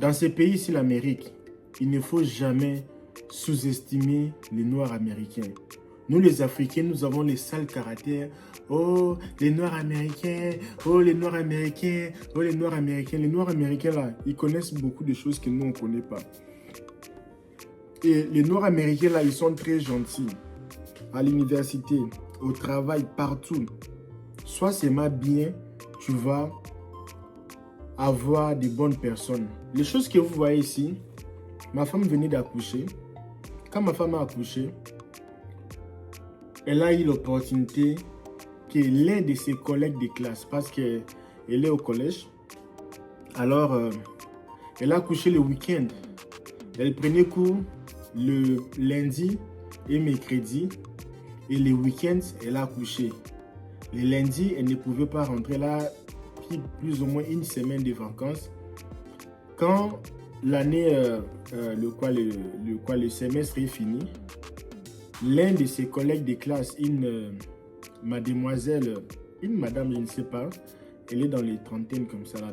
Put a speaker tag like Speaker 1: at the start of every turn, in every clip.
Speaker 1: Dans ces pays ici, l'Amérique, il ne faut jamais sous-estimer les Noirs américains. Nous, les Africains, nous avons les sales caractères. Oh, les Noirs américains. Oh, les Noirs américains. Oh, les Noirs américains. Les Noirs américains, là, ils connaissent beaucoup de choses que nous, on ne connaît pas. Et les Noirs américains, là, ils sont très gentils. À l'université, au travail, partout. Soit c'est mal bien, tu vas avoir des bonnes personnes. Les choses que vous voyez ici, ma femme venait d'accoucher. Quand ma femme a accouché, elle a eu l'opportunité que l'un de ses collègues de classe, parce qu'elle est au collège, alors elle a accouché le week-end. Elle prenait cours le lundi et mercredi, et les week-ends, elle a accouché. Le lundi, elle ne pouvait pas rentrer. Elle a pris plus ou moins une semaine de vacances. Quand l'année, le semestre est fini, l'un de ses collègues de classe, une mademoiselle, une madame, je ne sais pas, elle est dans les trentaines comme ça, là,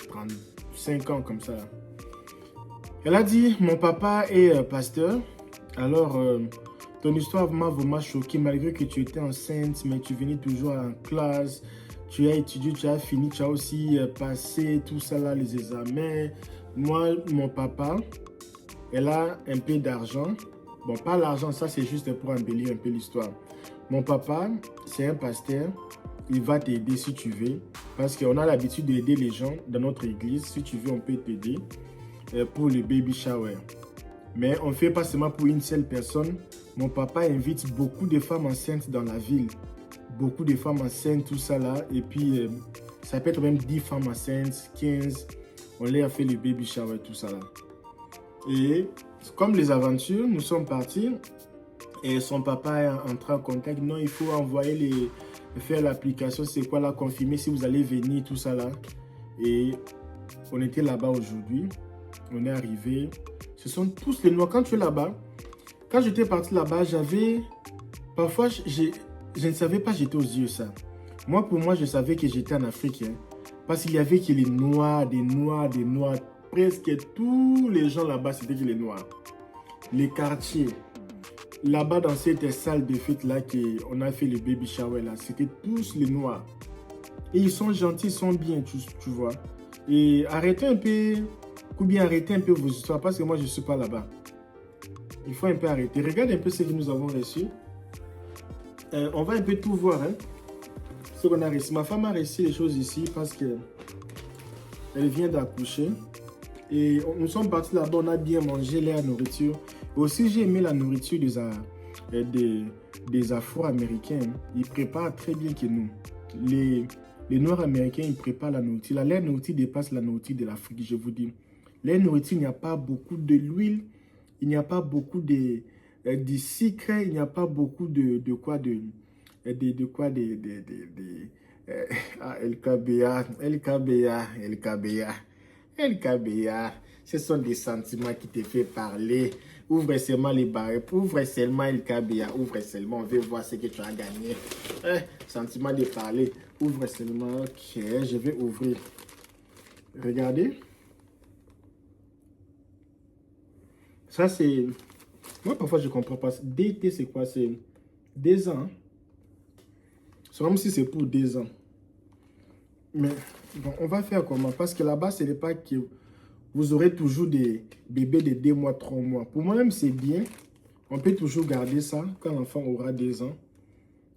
Speaker 1: 35 ans comme ça. Là. Elle a dit, mon papa est pasteur, alors ton histoire m'a vraiment choqué, malgré que tu étais enceinte, mais tu venais toujours en classe, tu as étudié, tu as fini, tu as aussi passé tout ça là, les examens. Moi, mon papa, elle a un peu d'argent. Bon, pas l'argent, ça c'est juste pour embellir un peu l'histoire. Mon papa, c'est un pasteur. Il va t'aider si tu veux. Parce qu'on a l'habitude d'aider les gens dans notre église. Si tu veux, on peut t'aider pour le baby shower. Mais on ne fait pas seulement pour une seule personne. Mon papa invite beaucoup de femmes enceintes dans la ville. Beaucoup de femmes enceintes, tout ça là. Et puis, ça peut être même 10 femmes enceintes, 15. On leur a fait le baby shower, tout ça là. Et comme les aventures, nous sommes partis. Et son papa est entré en contact. Non, il faut envoyer faire l'application. C'est quoi là, confirmer si vous allez venir, tout ça là. Et on était là-bas aujourd'hui. On est arrivé. Ce sont tous les Noirs. Quand tu es là-bas, quand j'étais parti là-bas, j'avais... Parfois, je ne savais pas j'étais aux yeux ça. Moi, pour moi, je savais que j'étais en Afrique. Hein, parce qu'il y avait que les Noirs, des Noirs, des Noirs. Presque tous les gens là-bas, c'était que les Noirs. Les quartiers. Là-bas, dans cette salle de fête là, on a fait le baby shower là, c'était tous les Noirs. Et ils sont gentils, ils sont bien, tu vois. Et arrêtez un peu, ou bien arrêtez un peu vos histoires, parce que moi, je ne suis pas là-bas. Il faut un peu arrêter. Regarde un peu ce que nous avons reçu. On va un peu tout voir. Hein, ce qu'on a reçu. Ma femme a reçu les choses ici parce qu'elle vient d'accoucher. Et nous sommes partis là-bas, on a bien mangé la nourriture. Aussi, j'ai aimé la nourriture des Afro-Américains. Ils préparent très bien que nous. Les Noirs américains, ils préparent la nourriture. Leur nourriture dépasse la nourriture de l'Afrique, je vous dis. Leur nourriture, il n'y a pas beaucoup de l'huile, il n'y a pas beaucoup de sucre, il n'y a pas beaucoup LKBA, LKBA, LKBA. LKBA, ce sont des sentiments qui te font parler. Ouvre seulement les barres, ouvre seulement LKBA, ouvre seulement, on veut voir ce que tu as gagné. Sentiment de parler, ouvre seulement, ok, je vais ouvrir. Regardez. Ça c'est, moi parfois je ne comprends pas. DT c'est quoi? C'est 2 ans. C'est comme si c'est pour 2 ans. Mais bon, on va faire comment? Parce que là-bas, ce n'est pas que vous aurez toujours des bébés de 2 mois, 3 mois. Pour moi-même, c'est bien. On peut toujours garder ça. Quand l'enfant aura 2 ans,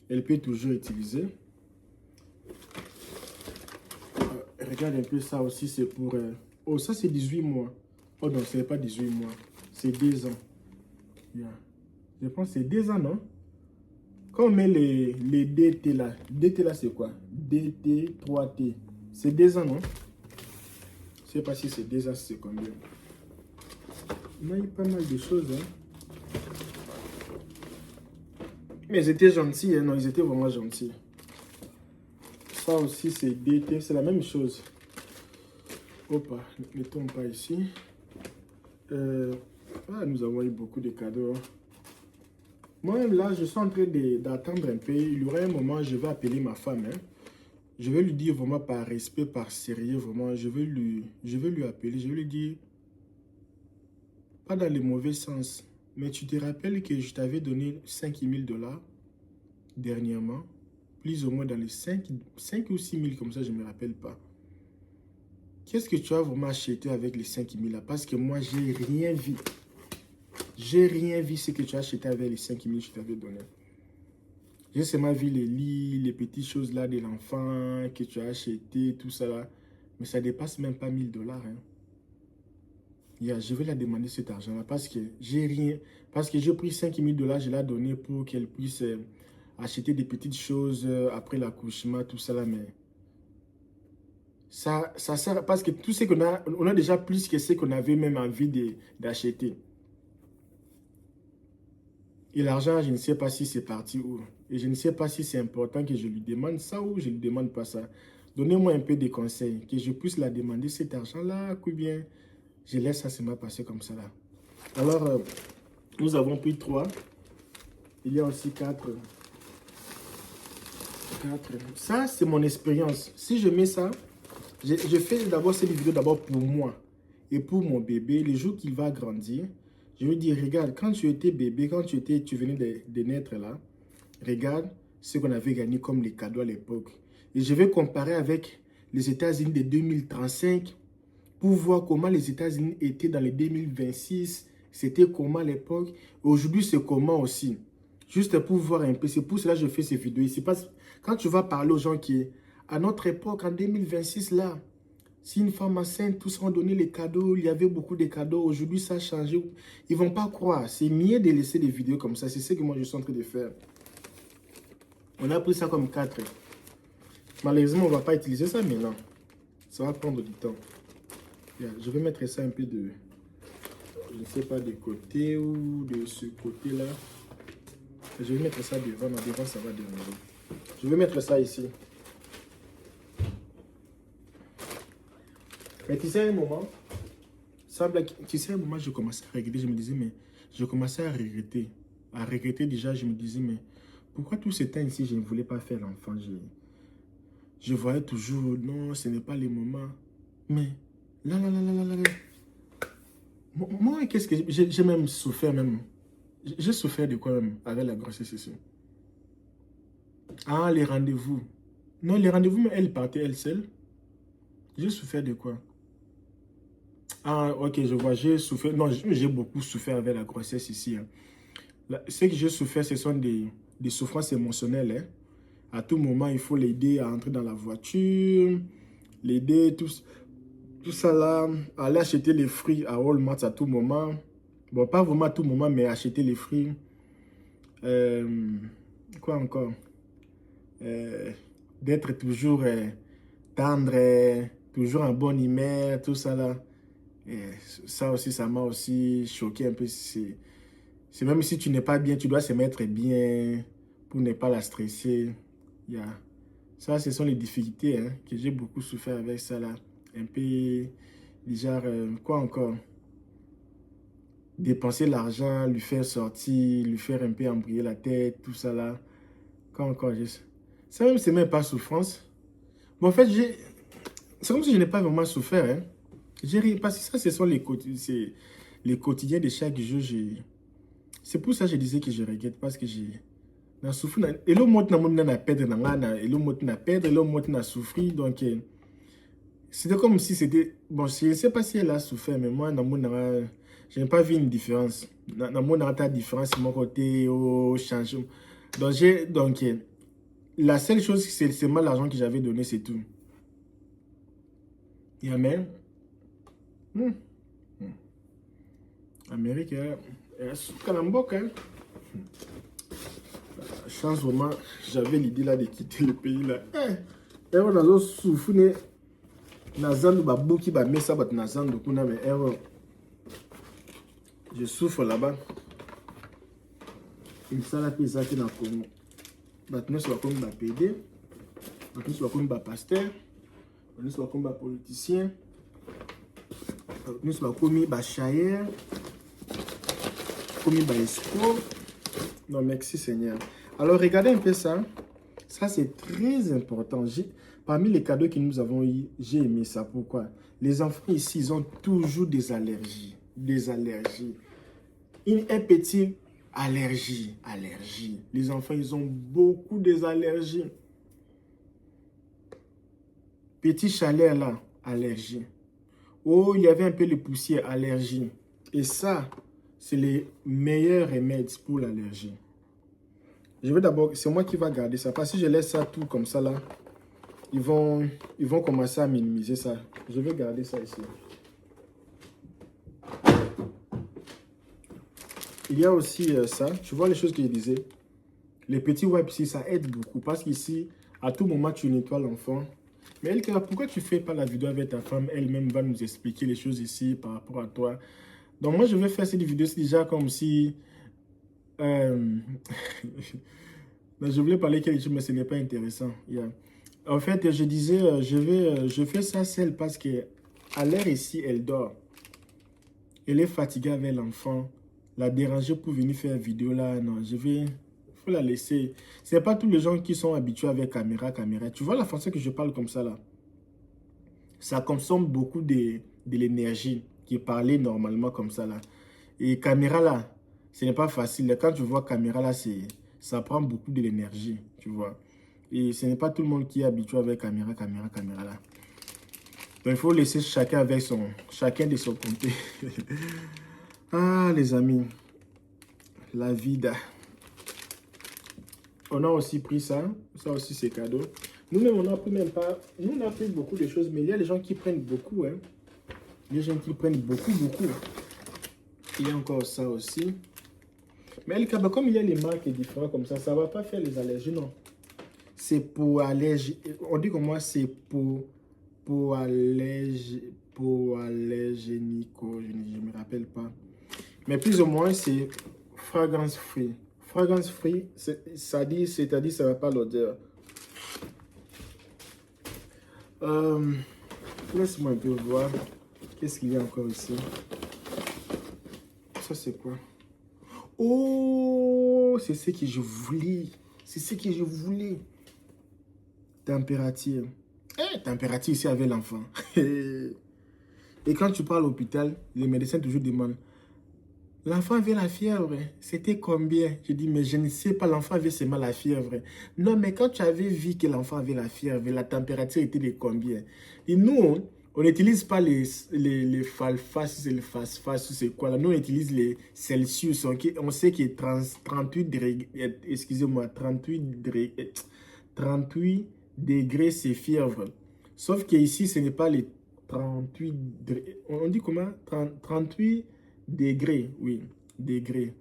Speaker 1: elle peut toujours utiliser. Regarde un peu ça aussi, c'est pour... Oh, ça c'est 18 mois. Oh non, ce n'est pas 18 mois. C'est 2 ans. Yeah. Je pense que c'est 2 ans, non? Quand on met les DT là, DT là c'est quoi? DT, 3T. C'est 2 ans, non? Je ne sais pas si c'est 2 ans, c'est combien. Il y a pas mal de choses. Hein. Mais ils étaient gentils, hein? Non, ils étaient vraiment gentils. Ça aussi c'est DT, c'est la même chose. Hop, mettons pas ici. Nous avons eu beaucoup de cadeaux. Hein. Moi, là, je suis en train d'attendre un peu. Il y aura un moment, je vais appeler ma femme. Hein. je vais lui dire vraiment par respect, par sérieux, vraiment, je vais lui appeler, je vais lui dire, pas dans le mauvais sens, mais tu te rappelles que je t'avais donné 5 000 $ dernièrement, plus ou moins dans les 5 ou 6 000 comme ça, je ne me rappelle pas. Qu'est-ce que tu as vraiment acheté avec les 5 000 là? Parce que moi, j'ai rien vu. J'ai rien vu ce que tu as acheté avec les 5 000 que je t'avais donné. J'ai seulement vu les lits, les petites choses là de l'enfant que tu as acheté, tout ça là. Mais ça dépasse même pas 1 000 $. Hein. Je vais la demander cet argent là parce que j'ai rien. Parce que j'ai pris 5 000 $, je l'ai donné pour qu'elle puisse acheter des petites choses après l'accouchement, tout ça là. Mais ça sert parce que tout ce qu'on a, on a déjà plus que ce qu'on avait même envie d'acheter. Et l'argent, je ne sais pas si c'est parti où. Et je ne sais pas si c'est important que je lui demande ça ou je ne lui demande pas ça. Donnez-moi un peu de conseils, que je puisse la demander cet argent-là, ou bien je laisse ça se me passer comme ça là. Alors, nous avons pris 3. Il y a aussi 4. Ça, c'est mon expérience. Si je mets ça, je fais d'abord cette vidéo d'abord pour moi et pour mon bébé. Le jour qu'il va grandir, je lui dis, regarde, quand tu étais bébé, quand tu venais de naître là, regarde ce qu'on avait gagné comme les cadeaux à l'époque. Et je vais comparer avec les États-Unis de 2035 pour voir comment les États-Unis étaient dans les 2026. C'était comment à l'époque. Aujourd'hui, c'est comment aussi. Juste pour voir un peu. C'est pour cela que je fais ces vidéos ici. Parce que quand tu vas parler aux gens qui, à notre époque, en 2026, là, si une femme enceinte, tous ont donné les cadeaux, il y avait beaucoup de cadeaux. Aujourd'hui, ça a changé. Ils ne vont pas croire. C'est mieux de laisser des vidéos comme ça. C'est ce que moi, je suis en train de faire. On a pris ça comme 4. Malheureusement, on ne va pas utiliser ça maintenant. Ça va prendre du temps. Je vais mettre ça un peu de... Je ne sais pas, de côté ou de ce côté-là. Je vais mettre ça devant. Non, devant, ça va déranger. Je vais mettre ça ici. Mais tu sais, à un moment, je commençais à regretter. Je me disais, mais je commençais à regretter. À regretter déjà, je me disais, mais pourquoi tout ce temps ici, je ne voulais pas faire l'enfant? Je voyais toujours, non, ce n'est pas le moment. Mais là. Moi, qu'est-ce que j'ai même souffert même. J'ai souffert de quoi même avec la grossesse ici? Ah, les rendez-vous. Non, les rendez-vous, mais elle partait elle seule. J'ai souffert de quoi? Ah, ok, je vois, j'ai souffert. Non, j'ai beaucoup souffert avec la grossesse ici. Hein. Ce que j'ai souffert, ce sont des souffrances émotionnelles. Hein. À tout moment, il faut l'aider à entrer dans la voiture, l'aider, tout ça là, aller acheter les fruits à Walmart à tout moment. Bon, pas vraiment à tout moment, mais acheter les fruits. Quoi encore? D'être toujours tendre, toujours en bonne humeur, tout ça là. Et ça aussi, ça m'a aussi choqué un peu. C'est même si tu n'es pas bien, tu dois se mettre bien pour ne pas la stresser. Ça, ce sont les difficultés hein, que j'ai beaucoup souffert avec ça là. Un peu, genre, quoi encore? Dépenser l'argent, lui faire sortir, lui faire un peu embrayer la tête, tout ça là. Quoi encore? Ça même, c'est même pas souffrance. Mais en fait, c'est comme si je n'ai pas vraiment souffert. Hein. Parce que ça, ce sont les quotidiens de chaque jour. C'est pour ça que je disais que je regrette. Parce que j'ai souffert. Et l'autre mot, na perdre, et l'autre mot, na perdre, et l'autre mot, na souffrir. Donc, c'était comme si c'était... Bon, je ne sais pas si elle a souffert, mais moi, je n'ai pas vu une différence. Dans mon différence, mon côté, au changement. Donc, la seule chose, c'est seulement l'argent que j'avais donné, c'est tout. Et amen. Amérique, Kalamboka. Hein. Chance vraiment, j'avais l'idée là de quitter le pays là. Et on a souffert. Je souffre là-bas. Il ça la pisa qui n'a comme. Maintenant, c'est comme un PD. Maintenant, c'est comme un pasteur. Maintenant, c'est comme un politicien. Maintenant, c'est comme un chaïr. Comme un escroc. Non, merci Seigneur. Alors, regardez un peu ça. Ça, c'est très important. Parmi les cadeaux que nous avons eu, j'ai aimé ça. Pourquoi? Les enfants ici, ils ont toujours des allergies. Des allergies. Un petit allergie. Les enfants, ils ont beaucoup des allergies. Petit chaleur là, allergie. Oh, il y avait un peu de poussière, allergie. Et ça, c'est les meilleurs remèdes pour l'allergie. Je vais d'abord, c'est moi qui va garder ça. Parce que si je laisse ça tout comme ça là, ils vont commencer à minimiser ça. Je vais garder ça ici. Il y a aussi ça. Tu vois les choses que je disais. Les petits wipes ici, ça aide beaucoup. Parce qu'ici, à tout moment, tu nettoies l'enfant. Mais Elka, pourquoi tu ne fais pas la vidéo avec ta femme? Elle-même va nous expliquer les choses ici par rapport à toi. Donc moi, je vais faire cette vidéo déjà comme si... je voulais parler quelque chose, mais ce n'est pas intéressant. Yeah. En fait, je disais, je fais ça seule parce que à l'heure ici, elle dort. Elle est fatiguée avec l'enfant. La déranger pour venir faire vidéo là, non, il faut la laisser. Ce n'est pas tous les gens qui sont habitués avec caméra. Tu vois la façon que je parle comme ça là? Ça consomme beaucoup de l'énergie qui est parlée normalement comme ça là. Et caméra là, ce n'est pas facile. Quand tu vois caméra là, ça prend beaucoup de l'énergie, tu vois. Et ce n'est pas tout le monde qui est habitué avec caméra là. Donc il faut laisser chacun avec chacun de son côté. Ah les amis, la vida. On a aussi pris ça aussi c'est cadeau. Nous-mêmes on n'a pris même pas, nous on a pris beaucoup de choses, mais il y a des gens qui prennent beaucoup, hein. Les gens qui prennent beaucoup. Il y a encore ça aussi. Mais comme il y a les marques différentes comme ça, ça ne va pas faire les allergies, non. C'est pour allergie. On dit comment c'est pour allergénico. Je ne me rappelle pas. Mais plus ou moins, c'est fragrance free. Fragrance free, c'est-à-dire ça ne va pas l'odeur. Laisse-moi un peu voir. Qu'est-ce qu'il y a encore ici? Ça, c'est quoi? Oh, c'est ce que je voulais. C'est ce que je voulais. Température. Température ici avec l'enfant. Et quand tu parles à l'hôpital, les médecins toujours demandent, l'enfant avait la fièvre, c'était combien? Je dis, mais je ne sais pas, l'enfant avait seulement la fièvre. Non, mais quand tu avais vu que l'enfant avait la fièvre, la température était de combien? Et nous, on n'utilise pas les falfas, c'est le fast-fast, c'est quoi là? Nous, on utilise les Celsius. On sait que 38 degrés, excusez-moi, 38 degrés, c'est fièvre. Sauf qu'ici, ce n'est pas les 38 degrés. On dit comment? 38 degrés, oui, degrés.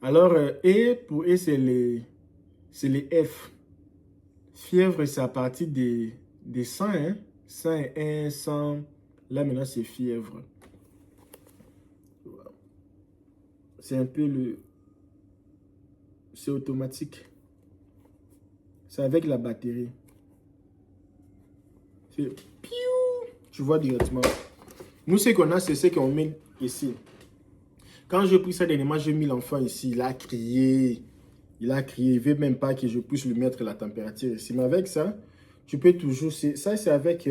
Speaker 1: Alors, pour E, c'est les F. Fièvre, c'est à partir des 100, hein? 101, 100. Là, maintenant, c'est fièvre. C'est un peu le... C'est automatique. C'est avec la batterie. C'est... Tu vois directement. Nous, ce qu'on a, c'est ce qu'on met ici. Quand j'ai pris ça dernièrement, j'ai mis l'enfant ici. Il a crié. Il ne veut même pas que je puisse lui mettre la température ici. Mais avec ça, tu peux toujours... Ça, c'est avec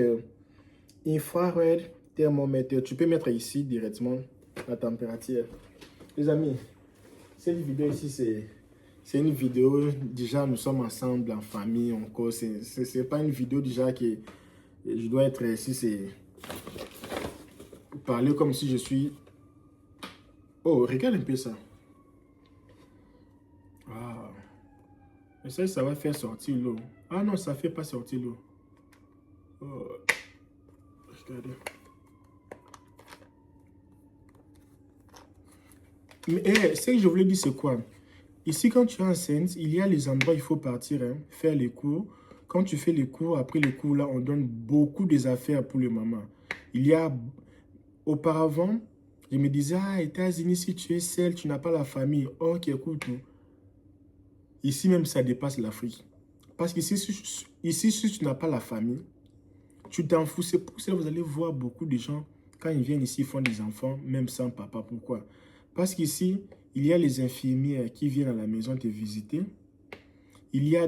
Speaker 1: infrared thermomètre. Tu peux mettre ici directement la température. Les amis, cette vidéo ici, c'est une vidéo. Déjà, nous sommes ensemble en famille, en cause. Ce n'est pas une vidéo déjà que je dois être ici. C'est parler comme si je suis... Oh, regarde un peu ça. Ah. Et ça va faire sortir l'eau. Ah non, ça ne fait pas sortir l'eau. Oh. Regardez. Mais ce que je voulais dire, c'est quoi? Ici, quand tu es enceinte, il y a les endroits où il faut partir, hein, faire les cours. Quand tu fais les cours, après les cours, là, on donne beaucoup des affaires pour les mamans. Il y a... Auparavant, je me disais, ah, États-Unis, si tu es seule, tu n'as pas la famille. Ok, écoute. Ici même, ça dépasse l'Afrique. Parce qu'ici, si tu n'as pas la famille, tu t'en fous. C'est pour ça que vous allez voir beaucoup de gens, quand ils viennent ici, ils font des enfants, même sans papa. Pourquoi? Parce qu'ici, il y a les infirmières qui viennent à la maison te visiter. Il y a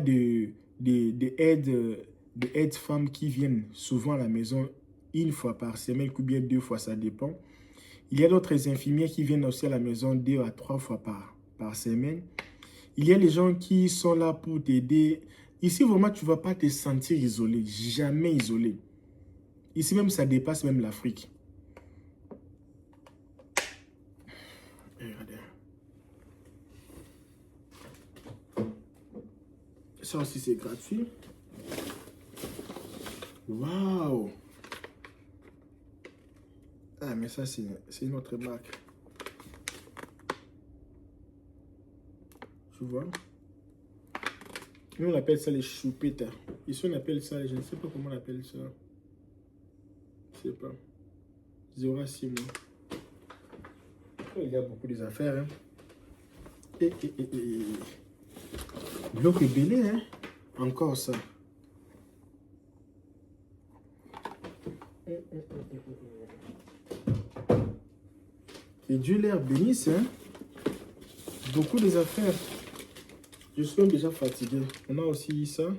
Speaker 1: des aides-femmes qui viennent souvent à la maison une fois par semaine ou bien 2 fois, ça dépend. Il y a d'autres infirmières qui viennent aussi à la maison 2 à 3 fois par semaine. Il y a les gens qui sont là pour t'aider. Ici, vraiment, tu ne vas pas te sentir isolé, jamais isolé. Ici même, ça dépasse même l'Afrique. Regardez. Ça aussi, c'est gratuit. Waouh! Ah, mais ça, c'est une autre marque. Tu vois? Nous, on appelle ça les choupettes. Ici, on appelle ça, je ne sais pas comment on appelle ça. Je ne sais pas. 0 à 6 mois. Il y a beaucoup des affaires. Hein. Bloc est belé, hein? Encore ça. Et Dieu l'air bénisse, hein? Beaucoup des affaires. Je suis déjà fatigué. On a aussi ça.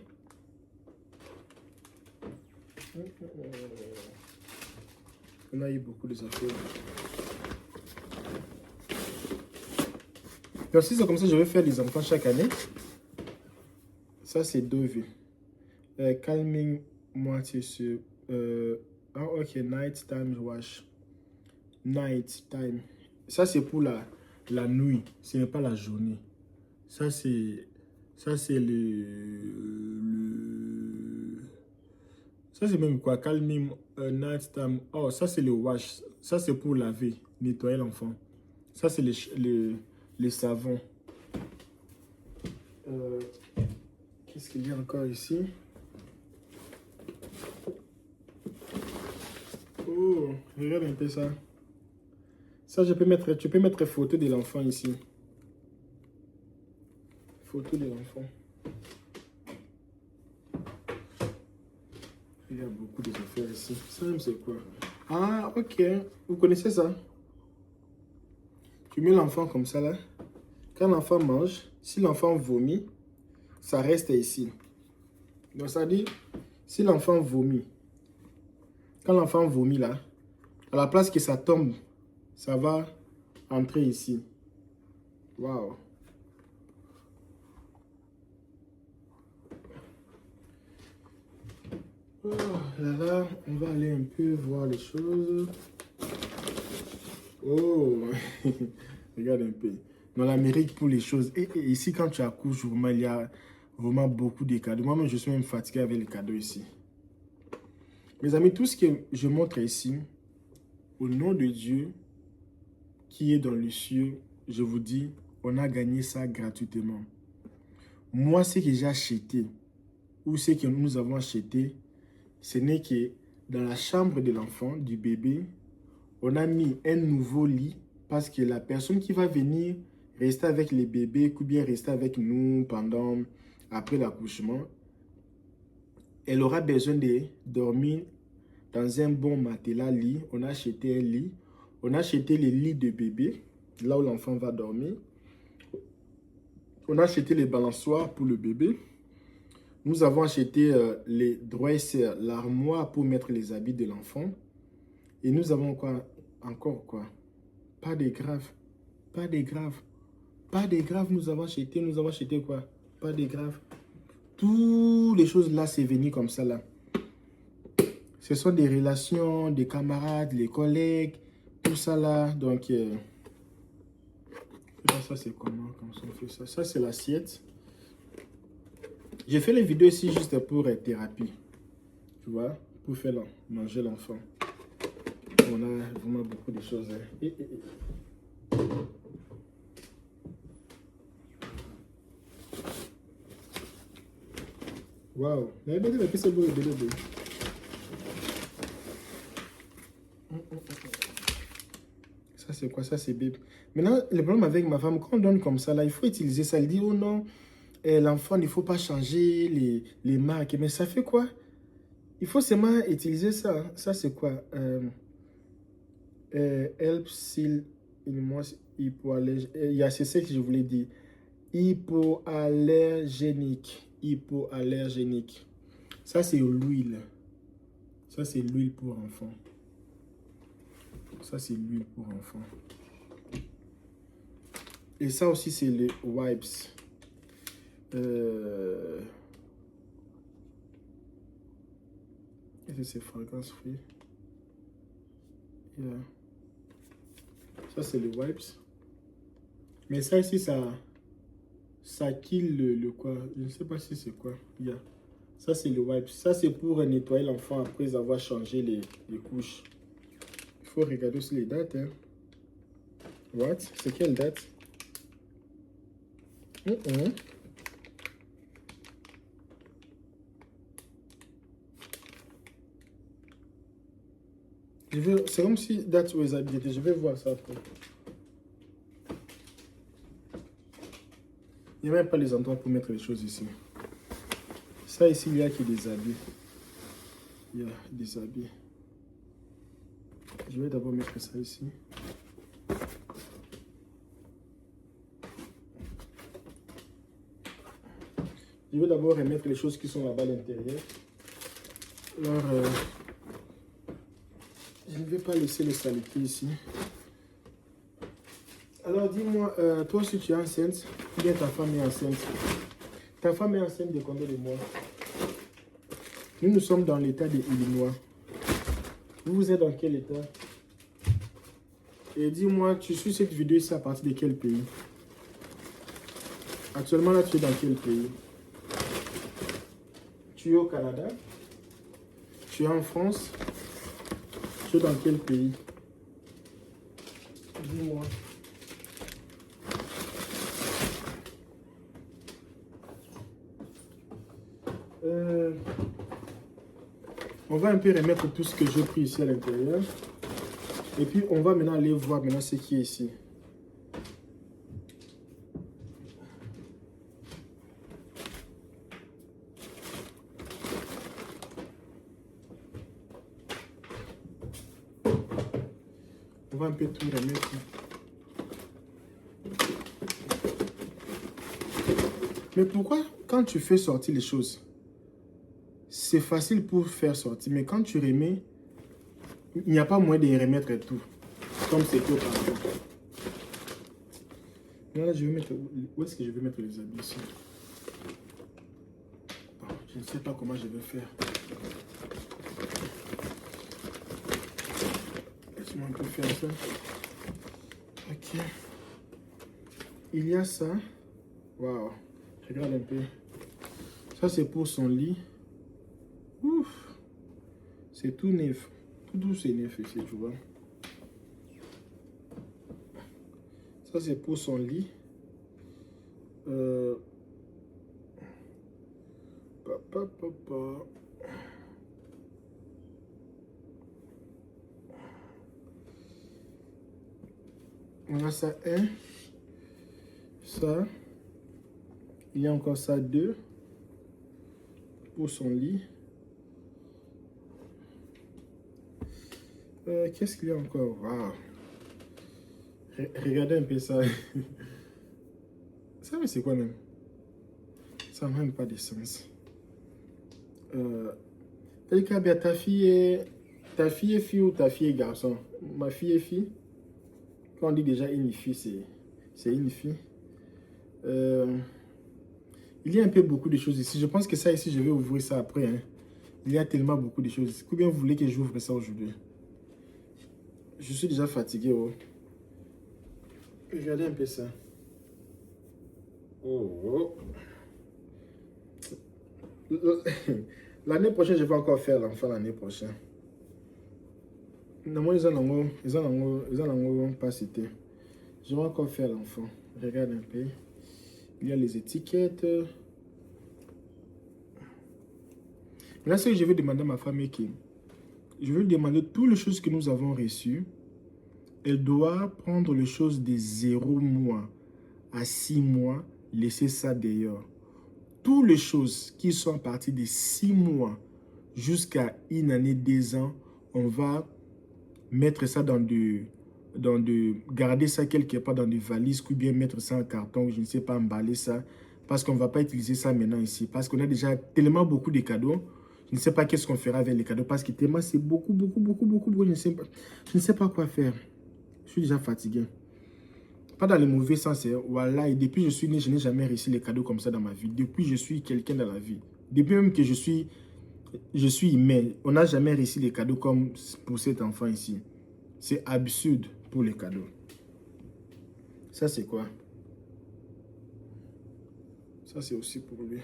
Speaker 1: On a eu beaucoup des affaires. Donc si c'est comme ça, je vais faire les enfants chaque année. Ça, c'est Dove. Calming moitié sur... ok, night time wash. Night time. Ça, c'est pour la nuit. Ce n'est pas la journée. Ça, c'est ça, c'est même quoi? Calming night time. Oh, ça, c'est le wash. Ça, c'est pour laver, nettoyer l'enfant. Ça, c'est les savons. Qu'est-ce qu'il y a encore ici? Oh, regarde un peu ça. Ça, tu peux mettre photo de l'enfant ici. Photo de l'enfant. Il y a beaucoup d'affaires ici. Ça même, c'est quoi? Ah, ok. Vous connaissez ça? Tu mets l'enfant comme ça, là. Quand l'enfant mange, si l'enfant vomit, ça reste ici. Donc, ça dit, si l'enfant vomit, quand l'enfant vomit, là, à la place que ça tombe, ça va entrer ici. Waouh! Oh, là, on va aller un peu voir les choses. Oh, regarde un peu. Dans l'Amérique, pour les choses. Et ici, quand tu accouches, vraiment, il y a vraiment beaucoup de cadeaux. Moi-même, je suis même fatigué avec les cadeaux ici. Mes amis, tout ce que je montre ici, au nom de Dieu qui est dans les cieux, je vous dis, on a gagné ça gratuitement. Moi, ce que j'ai acheté, ou ce que nous avons acheté, ce n'est que dans la chambre de l'enfant, du bébé, on a mis un nouveau lit parce que la personne qui va venir rester avec les bébés ou bien rester avec nous après l'accouchement, elle aura besoin de dormir dans un bon matelas lit. On a acheté un lit. On a acheté les lits de bébé, là où l'enfant va dormir. On a acheté les balançoires pour le bébé. Nous avons acheté les dressers, l'armoire pour mettre les habits de l'enfant. Et nous avons quoi? Encore quoi? Pas de grave. Pas de grave. Pas de grave, nous avons acheté quoi? Pas de grave. Toutes les choses là, c'est venu comme ça là. Ce sont des relations, des camarades, les collègues, tout ça là. Donc, ça c'est comment on fait ça? Ça c'est l'assiette. J'ai fait les vidéos ici juste pour thérapie. Tu vois? Pour faire manger l'enfant. On a vraiment beaucoup de choses. Hein. Waouh! Ça c'est quoi? Ça c'est bébé. Maintenant, le problème avec ma femme, quand on donne comme ça, là, il faut utiliser ça. Elle dit, oh non, l'enfant, il ne faut pas changer les marques. Mais ça fait quoi? Il faut seulement utiliser ça. Ça c'est quoi? Help seal hypoallergénique. C'est ce que je voulais dire. Hypoallergénique. hypoallergénique. Ça, c'est l'huile. Ça, c'est l'huile pour enfants. Ça, c'est l'huile pour enfants. Et ça aussi, c'est les wipes. Et c'est fragrance free. Yeah. Ça, c'est les wipes. Mais ça ici, ça kill le quoi. Je ne sais pas si c'est quoi. Yeah. Ça, c'est le wipe. Ça, c'est pour nettoyer l'enfant après avoir changé les couches. Il faut regarder aussi les dates. Hein. What? C'est quelle date? C'est comme si date où les habits étaient. Je vais voir ça après. Il n'y a même pas les endroits pour mettre les choses ici. Ça ici, il y a qui des habits. Il y a des habits. Je vais d'abord mettre ça ici. Je vais d'abord remettre les choses qui sont là-bas à l'intérieur. Alors, je ne vais pas laisser les saletés ici. Alors, dis-moi, toi si tu es enceinte, ou bien ta femme est enceinte. Ta femme est enceinte de combien de mois? Nous sommes dans l'état de Illinois. Vous êtes dans quel état? Et dis-moi, tu suis cette vidéo ici à partir de quel pays? Actuellement, là, tu es dans quel pays? Tu es au Canada? Tu es en France? Tu es dans quel pays? Dis-moi. On va un peu remettre tout ce que j'ai pris ici à l'intérieur. Et puis, on va maintenant aller voir maintenant ce qui est ici. On va un peu tout remettre. Mais pourquoi, quand tu fais sortir les choses, c'est facile pour faire sortir, mais quand tu remets, il n'y a pas moyen de remettre tout, comme c'est tout par exemple. Là, je vais mettre, où est-ce que je vais mettre les habits ici? Bon, je ne sais pas comment je vais faire. Laisse-moi un peu faire ça. Ok. Il y a ça. Waouh. Regarde un peu. Ça, c'est pour son lit. Ouf. C'est tout neuf. Tout doux, c'est neuf ici, tu vois. Ça, c'est pour son lit. On a ça 1. Ça. Il y a encore ça 2. Pour son lit. Qu'est-ce qu'il y a encore? Wow. Regardez un peu ça. Ça, mais c'est quoi même? Ça n'a même pas de sens. Ta fille est fille ou ta fille est garçon? Ma fille est fille. Quand on dit déjà une fille, c'est une fille. Il y a un peu beaucoup de choses ici. Je pense que ça ici, je vais ouvrir ça après. Hein. Il y a tellement beaucoup de choses. Combien vous voulez que j'ouvre ça aujourd'hui? Je suis déjà fatigué. Oh. Regardez un peu ça. Oh. L'année prochaine, je vais encore faire l'enfant l'année prochaine. Non, moi, ils en ont pas cité. Je vais encore faire l'enfant. Regarde un peu. Il y a les étiquettes. Là, ce que je vais demander à ma femme est que je vais lui demander toutes les choses que nous avons reçues. Elle doit prendre les choses de 0 mois à 6 mois, laisser ça d'ailleurs. Toutes les choses qui sont à partir de 6 mois jusqu'à 1 année, 2 ans, on va mettre ça garder ça quelque part dans des valises ou bien mettre ça en carton, je ne sais pas, emballer ça. Parce qu'on ne va pas utiliser ça maintenant ici. Parce qu'on a déjà tellement beaucoup de cadeaux. Je ne sais pas qu'est-ce qu'on fera avec les cadeaux. Parce que tellement c'est beaucoup. Je ne sais pas quoi faire. Je suis déjà fatigué. Pas dans le mauvais sens. Voilà. Et depuis que je suis né, je n'ai jamais réussi les cadeaux comme ça dans ma vie. Depuis que je suis quelqu'un dans la vie. Depuis même que je suis humain. On n'a jamais réussi les cadeaux comme pour cet enfant ici. C'est absurde pour les cadeaux. Ça, c'est quoi? Ça, c'est aussi pour lui.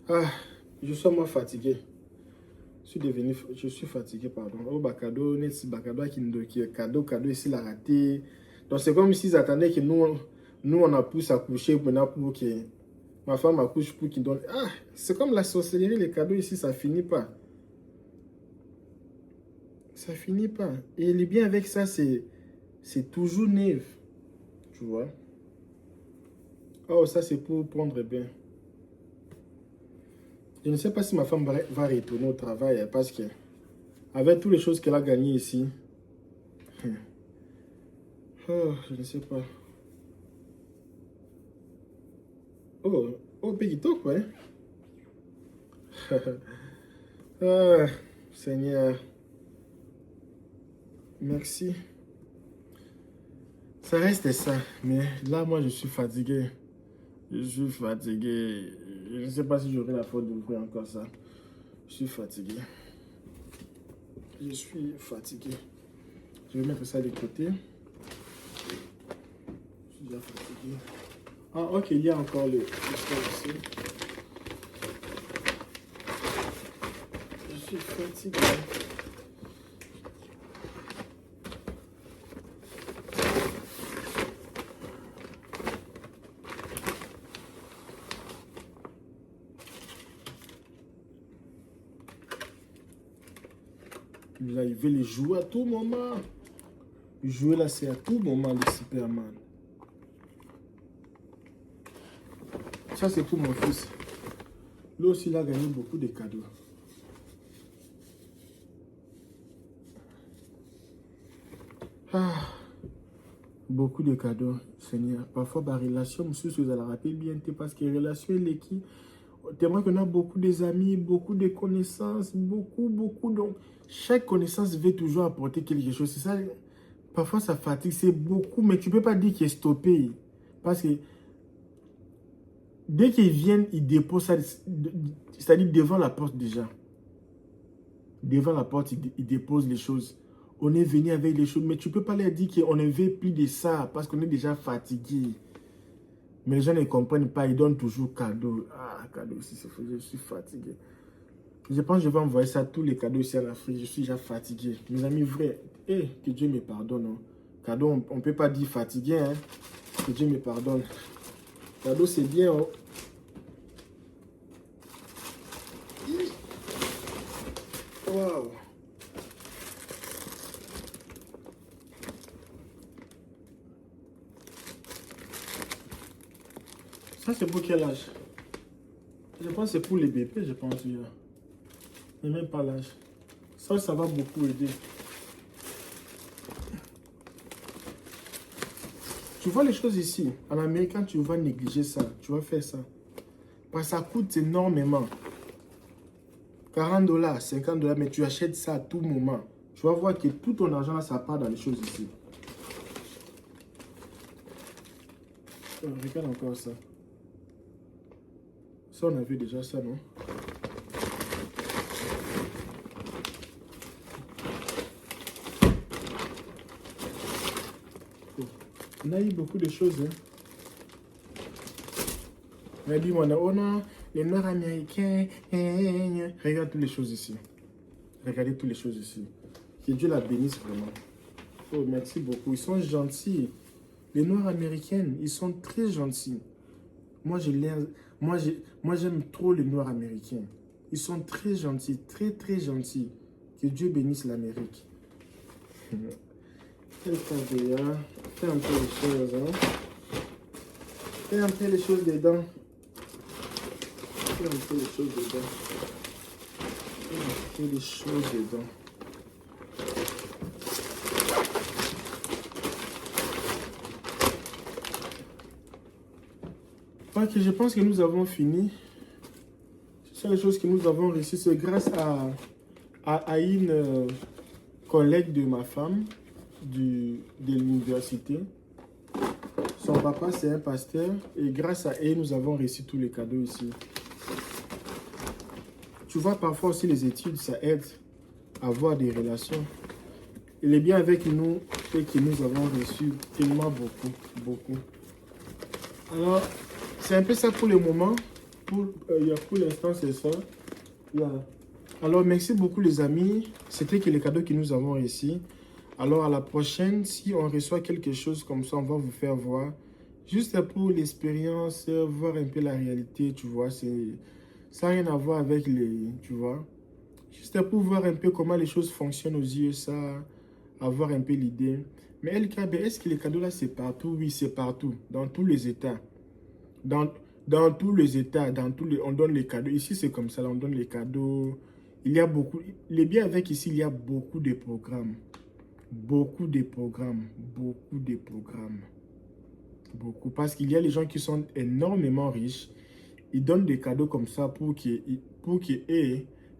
Speaker 1: Ah, je suis moi fatigué. Je suis fatigué, pardon. Oh, bah, cadeau, qui est cadeau, ici, l'a raté. Donc, c'est comme s'ils attendaient que nous on a pu s'accoucher maintenant pour que ma femme accouche pour qu'il donne. Ah, c'est comme la sorcellerie, les cadeaux ici, ça finit pas. Ça finit pas. Et le bien avec ça, c'est toujours neuf. Tu vois? Oh, ça, c'est pour prendre bien. Je ne sais pas si ma femme va retourner au travail parce que, avec toutes les choses qu'elle a gagnées ici, oh, je ne sais pas. Oh, Peggy Talk, ouais. Ah, Seigneur. Merci. Ça reste ça. Mais là, moi, je suis fatigué. Je suis fatigué. Je ne sais pas si j'aurai la faute d'ouvrir encore ça. Je suis fatigué. Je suis fatigué. Je vais mettre ça de côté. Je suis déjà fatigué. Ah, ok, il y a encore le ici. Je suis fatigué. Là, il veut les jouer à tout moment. Jouer là, c'est à tout moment, le Superman. Ça, c'est pour mon fils. Lui aussi, il a gagné beaucoup de cadeaux. Ah, beaucoup de cadeaux, Seigneur. Parfois, ma relation, je suis à la rappeler bien, parce que relation est l'équipe. Tellement qu'on a beaucoup d'amis, beaucoup de connaissances, beaucoup. Donc, chaque connaissance veut toujours apporter quelque chose. C'est ça, parfois ça fatigue, c'est beaucoup, mais tu ne peux pas dire qu'il est stoppé. Parce que dès qu'ils viennent, ils déposent ça, c'est-à-dire devant la porte déjà. Devant la porte, ils déposent les choses. On est venu avec les choses, mais tu ne peux pas leur dire qu'on ne veut plus de ça parce qu'on est déjà fatigué. Mais les gens ne comprennent pas, ils donnent toujours cadeau. Ah, cadeau aussi, je suis fatigué. Je pense que je vais envoyer ça, tous les cadeaux ici à l'Afrique. Je suis déjà fatigué. Mes amis vrais, que Dieu me pardonne. Hein. Cadeau, on ne peut pas dire fatigué. Hein. Que Dieu me pardonne. Cadeau, c'est bien. Oh. Waouh. Ça, c'est pour quel âge? Je pense que c'est pour les bébés, je pense. Mais même pas l'âge. Ça va beaucoup aider. Tu vois les choses ici. En Amérique, quand tu vas négliger ça, tu vas faire ça. Parce que ça coûte énormément. 40 $, 50 $, mais tu achètes ça à tout moment. Tu vas voir que tout ton argent, là, ça part dans les choses ici. Regarde encore ça. Ça, on a vu déjà ça, non? On a eu beaucoup de choses. Hein. On a dit, on a les Noirs américains. Regarde toutes les choses ici. Regardez toutes les choses ici. Que Dieu la bénisse vraiment. Oh, merci beaucoup. Ils sont gentils. Les Noirs américains, ils sont très gentils. Moi, j'aime trop les Noirs américains. Ils sont très gentils, très gentils. Que Dieu bénisse l'Amérique. Quel caviar. Fais un peu les choses, hein. Fais un peu les choses dedans. Fais un peu les choses dedans. Fais un peu les choses dedans. Ok, je pense que nous avons fini. Ce sont les choses que nous avons réussi. C'est grâce à une collègue de ma femme de l'université. Son papa, c'est un pasteur. Et grâce à elle, nous avons réussi tous les cadeaux ici. Tu vois, parfois aussi les études, ça aide à avoir des relations. Il est bien avec nous et que nous avons reçu tellement beaucoup. Alors, c'est un peu ça pour le moment. Pour l'instant, c'est ça. Alors, merci beaucoup les amis. C'était que les cadeaux que nous avons reçus. Alors, à la prochaine, si on reçoit quelque chose comme ça, on va vous faire voir. Juste pour l'expérience, voir un peu la réalité, tu vois. Ça n'a rien à voir avec tu vois. Juste pour voir un peu comment les choses fonctionnent aux yeux, ça, avoir un peu l'idée. Mais LKB, est-ce que les cadeaux là, c'est partout? Oui, c'est partout, dans tous les États. Dans tous les États, on donne les cadeaux. Ici, c'est comme ça, là, on donne les cadeaux. Il y a beaucoup, le bien avec ici, il y a beaucoup de programmes. Beaucoup de programmes. Beaucoup. Parce qu'il y a les gens qui sont énormément riches. Ils donnent des cadeaux comme ça pour que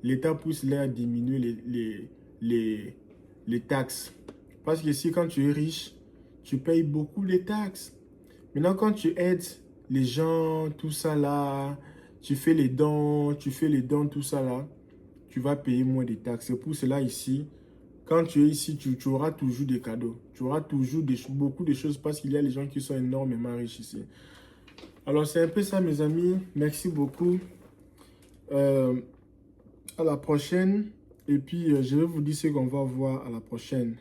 Speaker 1: l'État puisse leur diminuer les taxes. Parce que si quand tu es riche, tu payes beaucoup de taxes. Maintenant, quand tu aides les gens, tout ça là, tu fais les dons, tout ça là, tu vas payer moins de taxes. C'est pour cela ici, quand tu es ici, tu auras toujours des cadeaux. Tu auras toujours beaucoup de choses parce qu'il y a les gens qui sont énormément riches ici. Alors, c'est un peu ça, mes amis. Merci beaucoup. À la prochaine. Et puis, je vais vous dire ce qu'on va voir à la prochaine.